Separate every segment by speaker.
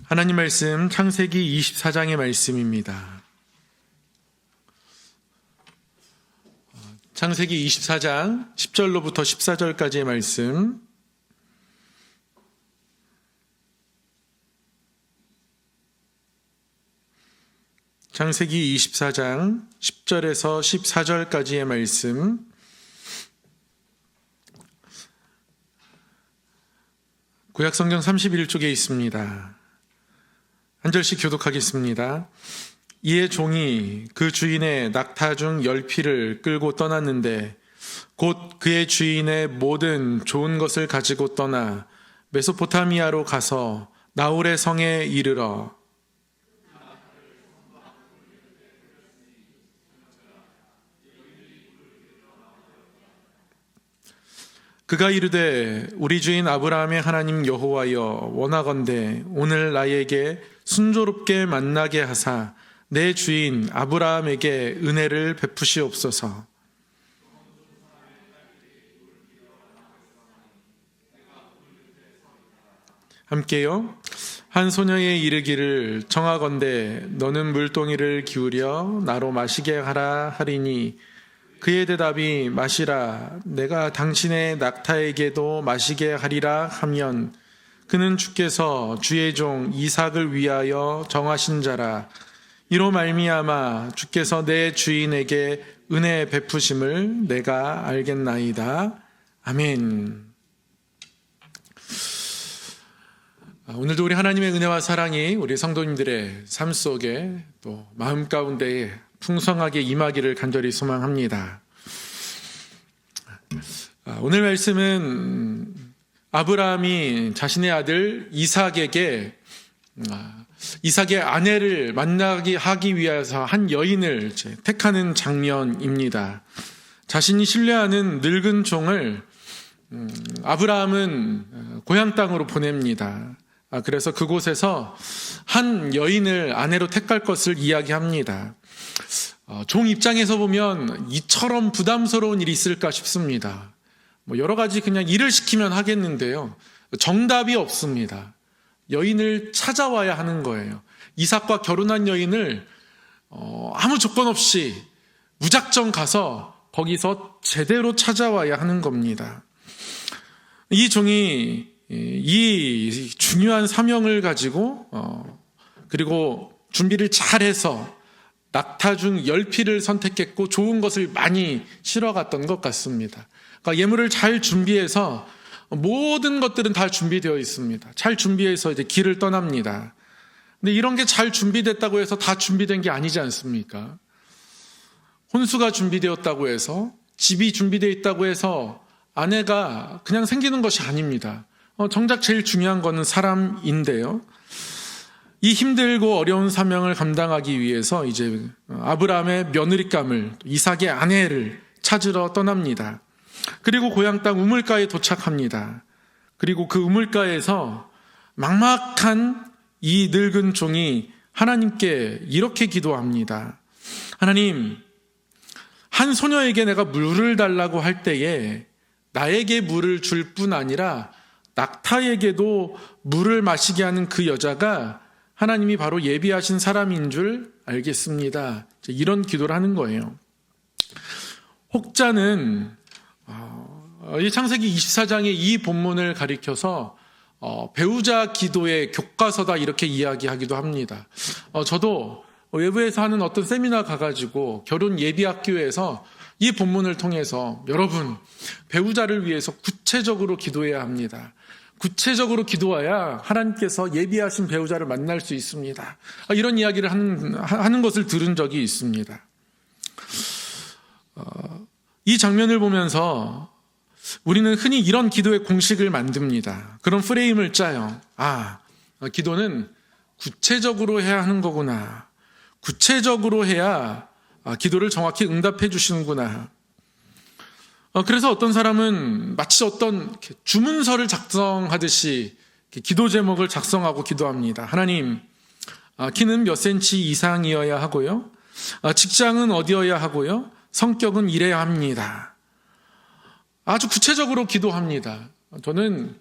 Speaker 1: 하나님 말씀 창세기 24장의 말씀입니다. 창세기 24장 10절로부터 14절까지의 말씀. 창세기 24장 10절에서 14절까지의 말씀. 구약성경 31쪽에 있습니다. 한 절씩 교독하겠습니다. 이에 종이 그 주인의 낙타 중 10피를 끌고 떠났는데 곧 그의 주인의 모든 좋은 것을 가지고 떠나 메소포타미아로 가서 나홀의 성에 이르러 그가 이르되 우리 주인 아브라함의 하나님 여호와여 원하건대 오늘 나에게 순조롭게 만나게 하사 내 주인 아브라함에게 은혜를 베푸시옵소서. 함께요. 한 소녀의 이르기를 청하건대 너는 물동이를 기울여 나로 마시게 하라 하리니 그의 대답이 마시라 내가 당신의 낙타에게도 마시게 하리라 하면 그는 주께서 주의 종 이삭을 위하여 정하신 자라 이로 말미암아 주께서 내 주인에게 은혜 베푸심을 내가 알겠나이다. 아멘. 오늘도 우리 하나님의 은혜와 사랑이 우리 성도님들의 삶 속에 또 마음 가운데 풍성하게 임하기를 간절히 소망합니다. 오늘 말씀은 아브라함이 자신의 아들 이삭에게 이삭의 아내를 만나게 하기 위해서 한 여인을 택하는 장면입니다. 자신이 신뢰하는 늙은 종을 아브라함은 고향 땅으로 보냅니다. 그래서 그곳에서 한 여인을 아내로 택할 것을 이야기합니다. 종 입장에서 보면 이처럼 부담스러운 일이 있을까 싶습니다. 여러 가지 그냥 일을 시키면 하겠는데요. 정답이 없습니다. 여인을 찾아와야 하는 거예요. 이삭과 결혼한 여인을 아무 조건 없이 무작정 가서 거기서 제대로 찾아와야 하는 겁니다. 이 종이 이 중요한 사명을 가지고 그리고 준비를 잘해서 낙타 중 10피를 선택했고 좋은 것을 많이 실어갔던 것 같습니다. 그러니까 예물을 잘 준비해서 모든 것들은 다 준비되어 있습니다. 잘 준비해서 이제 길을 떠납니다. 근데 이런 게 잘 준비됐다고 해서 다 준비된 게 아니지 않습니까? 혼수가 준비되었다고 해서 집이 준비되어 있다고 해서 아내가 그냥 생기는 것이 아닙니다. 정작 제일 중요한 거는 사람인데요. 이 힘들고 어려운 사명을 감당하기 위해서 이제 아브라함의 며느리감을 이삭의 아내를 찾으러 떠납니다. 그리고 고향 땅 우물가에 도착합니다. 그리고 그 우물가에서 막막한 이 늙은 종이 하나님께 이렇게 기도합니다. 하나님, 한 소녀에게 내가 물을 달라고 할 때에 나에게 물을 줄 뿐 아니라 낙타에게도 물을 마시게 하는 그 여자가 하나님이 바로 예비하신 사람인 줄 알겠습니다. 이런 기도를 하는 거예요. 혹자는 이 창세기 24장의 이 본문을 가리켜서 배우자 기도의 교과서다 이렇게 이야기하기도 합니다. 저도 외부에서 하는 어떤 세미나 가가지고 결혼 예비학교에서 이 본문을 통해서 여러분 배우자를 위해서 구체적으로 기도해야 합니다. 구체적으로 기도해야 하나님께서 예비하신 배우자를 만날 수 있습니다. 이런 이야기를 하는 것을 들은 적이 있습니다. 이 장면을 보면서 우리는 흔히 이런 기도의 공식을 만듭니다. 그런 프레임을 짜요. 기도는 구체적으로 해야 하는 거구나. 구체적으로 해야 기도를 정확히 응답해 주시는구나. 그래서 어떤 사람은 마치 어떤 주문서를 작성하듯이 기도 제목을 작성하고 기도합니다. 하나님, 키는 몇 센치 이상이어야 하고요. 직장은 어디여야 하고요. 성격은 이래야 합니다. 아주 구체적으로 기도합니다. 저는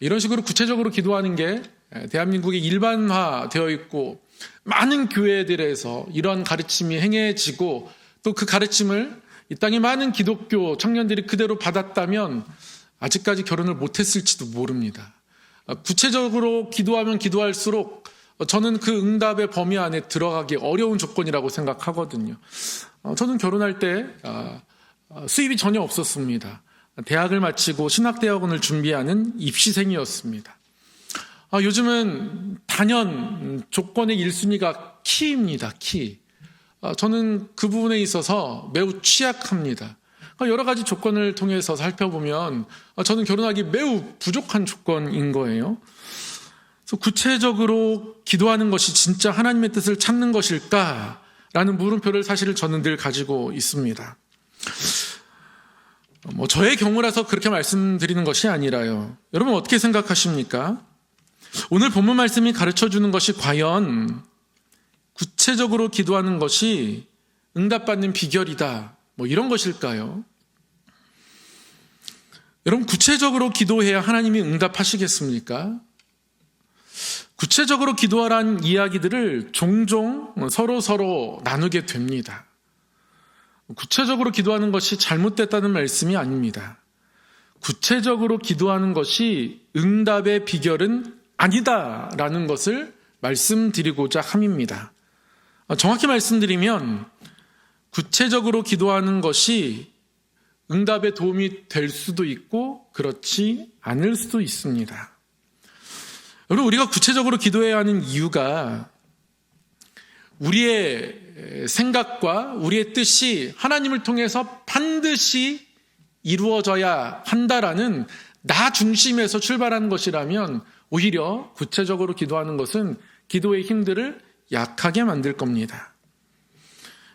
Speaker 1: 이런 식으로 구체적으로 기도하는 게 대한민국이 일반화되어 있고 많은 교회들에서 이런 가르침이 행해지고 또 그 가르침을 이 땅의 많은 기독교 청년들이 그대로 받았다면 아직까지 결혼을 못했을지도 모릅니다. 구체적으로 기도하면 기도할수록 저는 그 응답의 범위 안에 들어가기 어려운 조건이라고 생각하거든요. 저는 결혼할 때 수입이 전혀 없었습니다. 대학을 마치고 신학대학원을 준비하는 입시생이었습니다. 요즘은 단연 조건의 1순위가 키입니다. 키. 저는 그 부분에 있어서 매우 취약합니다. 여러 가지 조건을 통해서 살펴보면 저는 결혼하기 매우 부족한 조건인 거예요. 그래서 구체적으로 기도하는 것이 진짜 하나님의 뜻을 찾는 것일까라는 물음표를 사실 저는 늘 가지고 있습니다. 저의 경우라서 그렇게 말씀드리는 것이 아니라요. 여러분 어떻게 생각하십니까? 오늘 본문 말씀이 가르쳐주는 것이 과연 구체적으로 기도하는 것이 응답받는 비결이다, 이런 것일까요? 여러분 구체적으로 기도해야 하나님이 응답하시겠습니까? 구체적으로 기도하라는 이야기들을 종종 서로 나누게 됩니다. 구체적으로 기도하는 것이 잘못됐다는 말씀이 아닙니다. 구체적으로 기도하는 것이 응답의 비결은 아니다라는 것을 말씀드리고자 함입니다. 정확히 말씀드리면 구체적으로 기도하는 것이 응답에 도움이 될 수도 있고 그렇지 않을 수도 있습니다. 여러분 우리가 구체적으로 기도해야 하는 이유가 우리의 생각과 우리의 뜻이 하나님을 통해서 반드시 이루어져야 한다라는 나 중심에서 출발하는 것이라면 오히려 구체적으로 기도하는 것은 기도의 힘들을 약하게 만들 겁니다.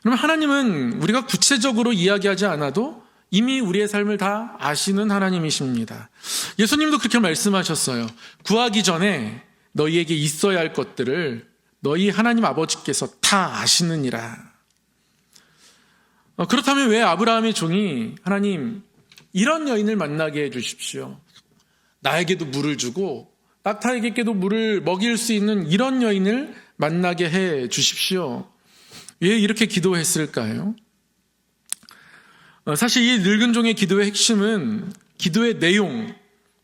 Speaker 1: 그러면 하나님은 우리가 구체적으로 이야기하지 않아도 이미 우리의 삶을 다 아시는 하나님이십니다. 예수님도 그렇게 말씀하셨어요. 구하기 전에 너희에게 있어야 할 것들을 너희 하나님 아버지께서 다 아시느니라. 그렇다면 왜 아브라함의 종이 하나님 이런 여인을 만나게 해주십시오. 나에게도 물을 주고 낙타에게도 물을 먹일 수 있는 이런 여인을 만나게 해 주십시오. 왜 이렇게 기도했을까요? 사실 이 늙은 종의 기도의 핵심은 기도의 내용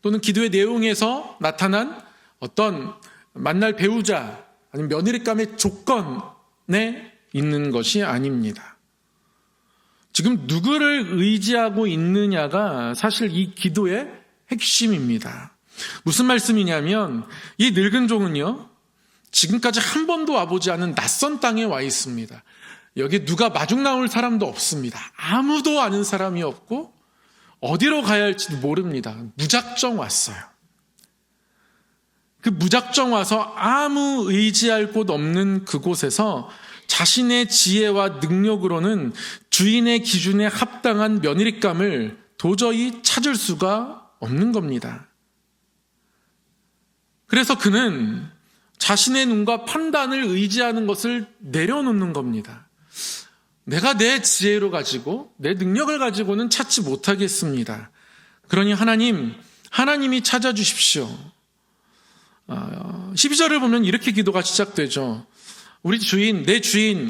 Speaker 1: 또는 기도의 내용에서 나타난 어떤 만날 배우자 아니면 며느리감의 조건에 있는 것이 아닙니다. 지금 누구를 의지하고 있느냐가 사실 이 기도의 핵심입니다. 무슨 말씀이냐면 이 늙은 종은요 지금까지 한 번도 와보지 않은 낯선 땅에 와 있습니다. 여기 누가 마중 나올 사람도 없습니다. 아무도 아는 사람이 없고 어디로 가야 할지도 모릅니다. 무작정 왔어요. 그 무작정 와서 아무 의지할 곳 없는 그곳에서 자신의 지혜와 능력으로는 주인의 기준에 합당한 며느리감을 도저히 찾을 수가 없는 겁니다. 그래서 그는 자신의 눈과 판단을 의지하는 것을 내려놓는 겁니다. 내가 내 지혜로 가지고 내 능력을 가지고는 찾지 못하겠습니다. 그러니 하나님이 찾아주십시오. 12절을 보면 이렇게 기도가 시작되죠. 우리 주인,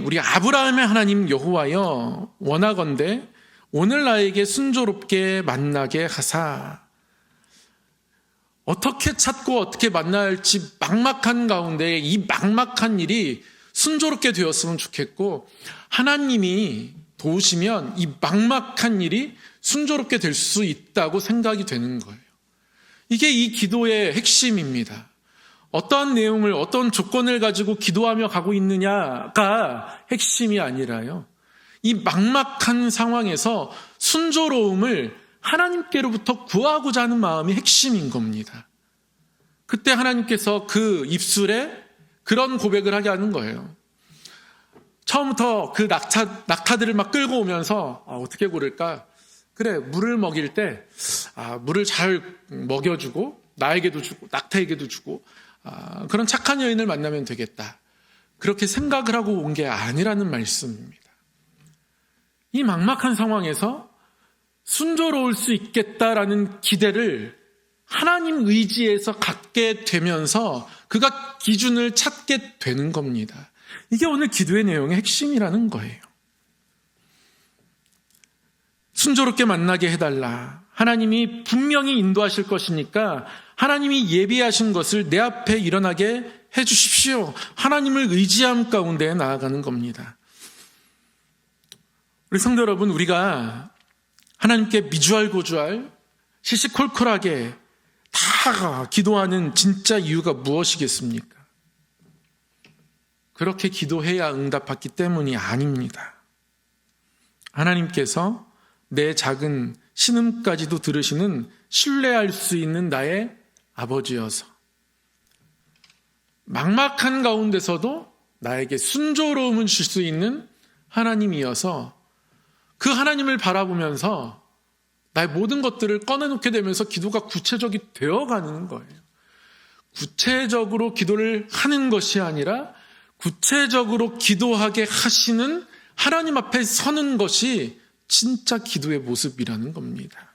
Speaker 1: 우리 아브라함의 하나님 여호와여 원하건대 오늘 나에게 순조롭게 만나게 하사. 어떻게 찾고 어떻게 만나야 할지 막막한 가운데 이 막막한 일이 순조롭게 되었으면 좋겠고 하나님이 도우시면 이 막막한 일이 순조롭게 될 수 있다고 생각이 되는 거예요. 이게 이 기도의 핵심입니다. 어떠한 내용을 어떤 조건을 가지고 기도하며 가고 있느냐가 핵심이 아니라요. 이 막막한 상황에서 순조로움을 하나님께로부터 구하고자 하는 마음이 핵심인 겁니다. 그때 하나님께서 그 입술에 그런 고백을 하게 하는 거예요. 처음부터 그 낙타들을 막 끌고 오면서 어떻게 고를까? 그래, 물을 먹일 때 물을 잘 먹여주고 나에게도 주고 낙타에게도 주고 그런 착한 여인을 만나면 되겠다. 그렇게 생각을 하고 온 게 아니라는 말씀입니다. 이 막막한 상황에서 순조로울 수 있겠다라는 기대를 하나님 의지에서 갖게 되면서 그가 기준을 찾게 되는 겁니다. 이게 오늘 기도의 내용의 핵심이라는 거예요. 순조롭게 만나게 해달라. 하나님이 분명히 인도하실 것이니까 하나님이 예비하신 것을 내 앞에 일어나게 해주십시오. 하나님을 의지함 가운데 나아가는 겁니다. 우리 성도 여러분, 우리가 하나님께 미주알고주알 시시콜콜하게 다 기도하는 진짜 이유가 무엇이겠습니까? 그렇게 기도해야 응답받기 때문이 아닙니다. 하나님께서 내 작은 신음까지도 들으시는 신뢰할 수 있는 나의 아버지여서 막막한 가운데서도 나에게 순조로움을 줄 수 있는 하나님이어서 그 하나님을 바라보면서 나의 모든 것들을 꺼내놓게 되면서 기도가 구체적이 되어가는 거예요. 구체적으로 기도를 하는 것이 아니라 구체적으로 기도하게 하시는 하나님 앞에 서는 것이 진짜 기도의 모습이라는 겁니다.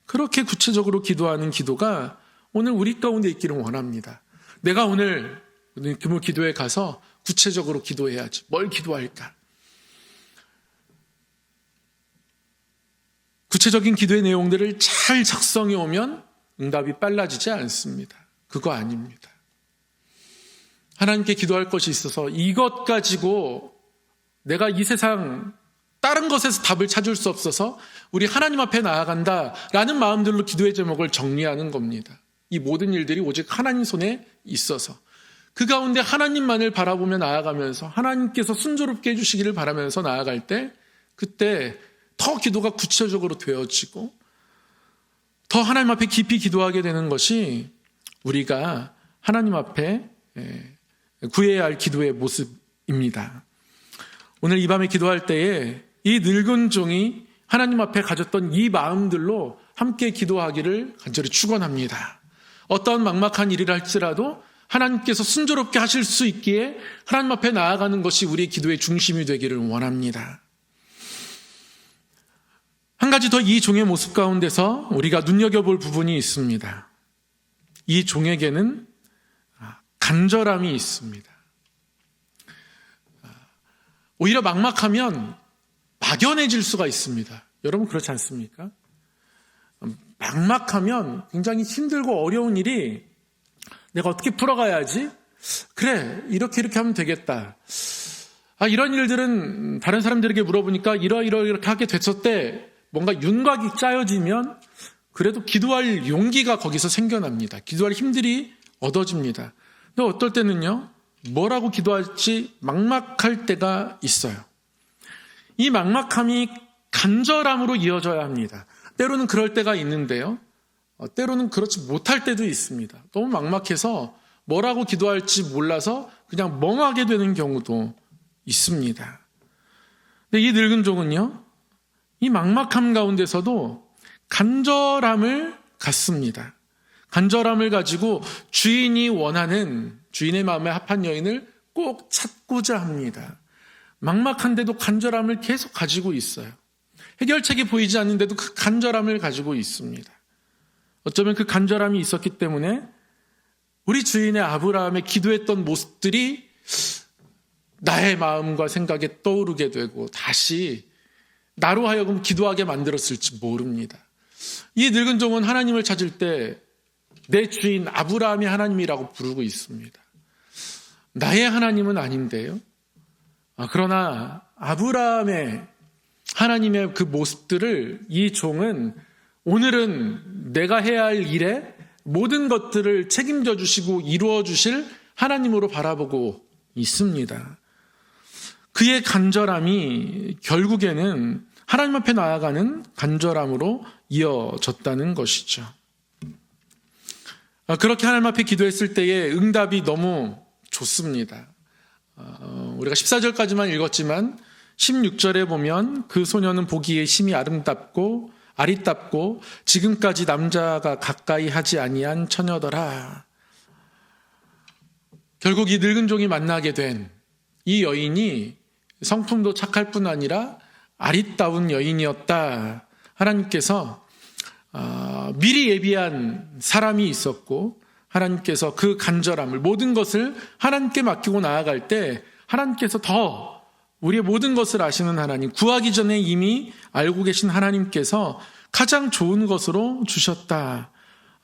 Speaker 1: 그렇게 구체적으로 기도하는 기도가 오늘 우리 가운데 있기를 원합니다. 내가 오늘 금요 기도에 가서 구체적으로 기도해야지. 뭘 기도할까? 구체적인 기도의 내용들을 잘 작성해 오면 응답이 빨라지지 않습니다. 그거 아닙니다. 하나님께 기도할 것이 있어서 이것 가지고 내가 이 세상 다른 것에서 답을 찾을 수 없어서 우리 하나님 앞에 나아간다라는 마음들로 기도의 제목을 정리하는 겁니다. 이 모든 일들이 오직 하나님 손에 있어서 그 가운데 하나님만을 바라보며 나아가면서 하나님께서 순조롭게 해주시기를 바라면서 나아갈 때 그때 더 기도가 구체적으로 되어지고 더 하나님 앞에 깊이 기도하게 되는 것이 우리가 하나님 앞에 구해야 할 기도의 모습입니다. 오늘 이 밤에 기도할 때에 이 늙은 종이 하나님 앞에 가졌던 이 마음들로 함께 기도하기를 간절히 축원합니다. 어떤 막막한 일이라 할지라도 하나님께서 순조롭게 하실 수 있기에 하나님 앞에 나아가는 것이 우리의 기도의 중심이 되기를 원합니다. 한 가지 더 이 종의 모습 가운데서 우리가 눈여겨볼 부분이 있습니다. 이 종에게는 간절함이 있습니다. 오히려 막막하면 막연해질 수가 있습니다. 여러분 그렇지 않습니까? 막막하면 굉장히 힘들고 어려운 일이 내가 어떻게 풀어가야지? 그래, 이렇게 하면 되겠다. 이런 일들은 다른 사람들에게 물어보니까 이렇게 하게 됐을 때 뭔가 윤곽이 짜여지면 그래도 기도할 용기가 거기서 생겨납니다. 기도할 힘들이 얻어집니다. 근데 어떨 때는요, 뭐라고 기도할지 막막할 때가 있어요. 이 막막함이 간절함으로 이어져야 합니다. 때로는 그럴 때가 있는데요. 때로는 그렇지 못할 때도 있습니다. 너무 막막해서 뭐라고 기도할지 몰라서 그냥 멍하게 되는 경우도 있습니다. 근데 이 늙은 종은요, 이 막막함 가운데서도 간절함을 갖습니다. 간절함을 가지고 주인이 원하는 주인의 마음에 합한 여인을 꼭 찾고자 합니다. 막막한데도 간절함을 계속 가지고 있어요. 해결책이 보이지 않는데도 그 간절함을 가지고 있습니다. 어쩌면 그 간절함이 있었기 때문에 우리 주인의 아브라함의 기도했던 모습들이 나의 마음과 생각에 떠오르게 되고 다시 나로 하여금 기도하게 만들었을지 모릅니다. 이 늙은 종은 하나님을 찾을 때 내 주인 아브라함이 하나님이라고 부르고 있습니다. 나의 하나님은 아닌데요. 그러나 아브라함의 하나님의 그 모습들을 이 종은 오늘은 내가 해야 할 일에 모든 것들을 책임져 주시고 이루어 주실 하나님으로 바라보고 있습니다. 그의 간절함이 결국에는 하나님 앞에 나아가는 간절함으로 이어졌다는 것이죠. 그렇게 하나님 앞에 기도했을 때의 응답이 너무 좋습니다. 우리가 14절까지만 읽었지만 16절에 보면 그 소녀는 보기에 심히 아름답고 지금까지 남자가 가까이 하지 아니한 처녀더라. 결국 이 늙은 종이 만나게 된 이 여인이 성품도 착할 뿐 아니라 아리따운 여인이었다. 하나님께서 미리 예비한 사람이 있었고 하나님께서 그 간절함을 모든 것을 하나님께 맡기고 나아갈 때 하나님께서 더 우리의 모든 것을 아시는 하나님, 구하기 전에 이미 알고 계신 하나님께서 가장 좋은 것으로 주셨다.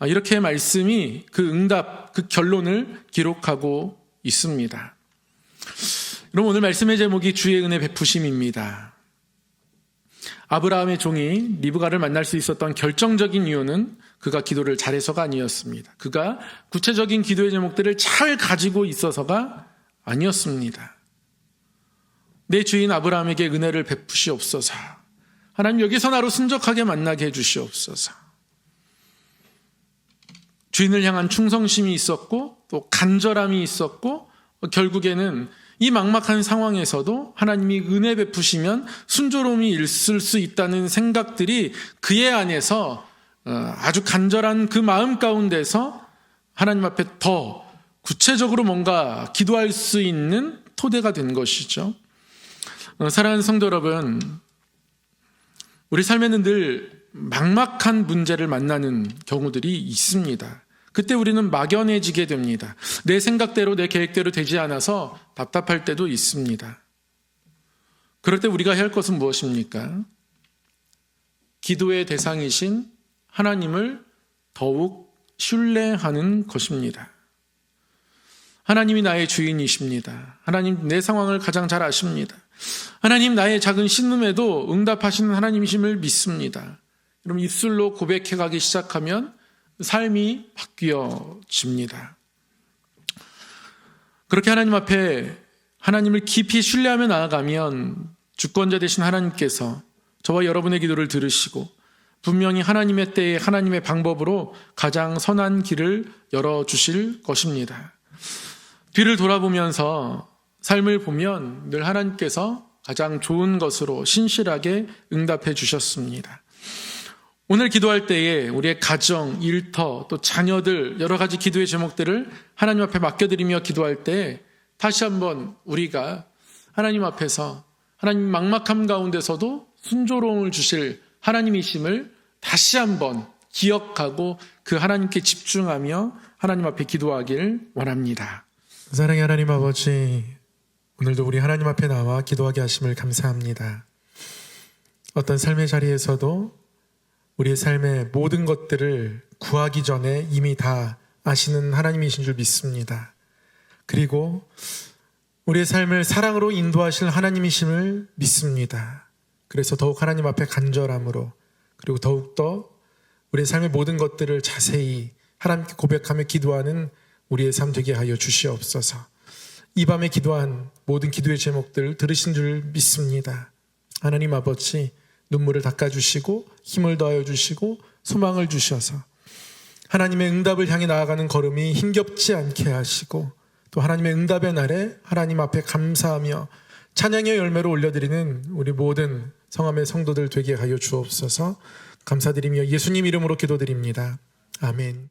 Speaker 1: 이렇게 말씀이 그 응답, 그 결론을 기록하고 있습니다. 그럼 오늘 말씀의 제목이 주의 은혜 베푸심입니다. 아브라함의 종이 리브가를 만날 수 있었던 결정적인 이유는 그가 기도를 잘해서가 아니었습니다. 그가 구체적인 기도의 제목들을 잘 가지고 있어서가 아니었습니다. 내 주인 아브라함에게 은혜를 베푸시옵소서. 하나님 여기서 나로 순적하게 만나게 해주시옵소서. 주인을 향한 충성심이 있었고 또 간절함이 있었고 결국에는 이 막막한 상황에서도 하나님이 은혜 베푸시면 순조로움이 있을 수 있다는 생각들이 그의 안에서 아주 간절한 그 마음 가운데서 하나님 앞에 더 구체적으로 뭔가 기도할 수 있는 토대가 된 것이죠. 사랑하는 성도 여러분, 우리 삶에는 늘 막막한 문제를 만나는 경우들이 있습니다. 그때 우리는 막연해지게 됩니다. 내 생각대로 내 계획대로 되지 않아서 답답할 때도 있습니다. 그럴 때 우리가 해야 할 것은 무엇입니까? 기도의 대상이신 하나님을 더욱 신뢰하는 것입니다. 하나님이 나의 주인이십니다. 하나님 내 상황을 가장 잘 아십니다. 하나님 나의 작은 신음에도 응답하시는 하나님이심을 믿습니다. 그럼 입술로 고백해 가기 시작하면 삶이 바뀌어집니다. 그렇게 하나님 앞에 하나님을 깊이 신뢰하며 나아가면 주권자 되신 하나님께서 저와 여러분의 기도를 들으시고 분명히 하나님의 때에 하나님의 방법으로 가장 선한 길을 열어주실 것입니다. 뒤를 돌아보면서 삶을 보면 늘 하나님께서 가장 좋은 것으로 신실하게 응답해 주셨습니다. 오늘 기도할 때에 우리의 가정, 일터, 또 자녀들 여러 가지 기도의 제목들을 하나님 앞에 맡겨드리며 기도할 때 다시 한번 우리가 하나님 앞에서 하나님 막막함 가운데서도 순조로움을 주실 하나님이심을 다시 한번 기억하고 그 하나님께 집중하며 하나님 앞에 기도하길 원합니다.
Speaker 2: 사랑의 하나님 아버지, 오늘도 우리 하나님 앞에 나와 기도하게 하심을 감사합니다. 어떤 삶의 자리에서도 우리의 삶의 모든 것들을 구하기 전에 이미 다 아시는 하나님이신 줄 믿습니다. 그리고 우리의 삶을 사랑으로 인도하실 하나님이심을 믿습니다. 그래서 더욱 하나님 앞에 간절함으로 그리고 더욱더 우리의 삶의 모든 것들을 자세히 하나님께 고백하며 기도하는 우리의 삶 되게 하여 주시옵소서. 이 밤에 기도한 모든 기도의 제목들 들으신 줄 믿습니다. 하나님 아버지, 눈물을 닦아주시고 힘을 더하여 주시고 소망을 주셔서 하나님의 응답을 향해 나아가는 걸음이 힘겹지 않게 하시고 또 하나님의 응답의 날에 하나님 앞에 감사하며 찬양의 열매로 올려드리는 우리 모든 성함의 성도들 되게 하여 주옵소서. 감사드리며 예수님 이름으로 기도드립니다. 아멘.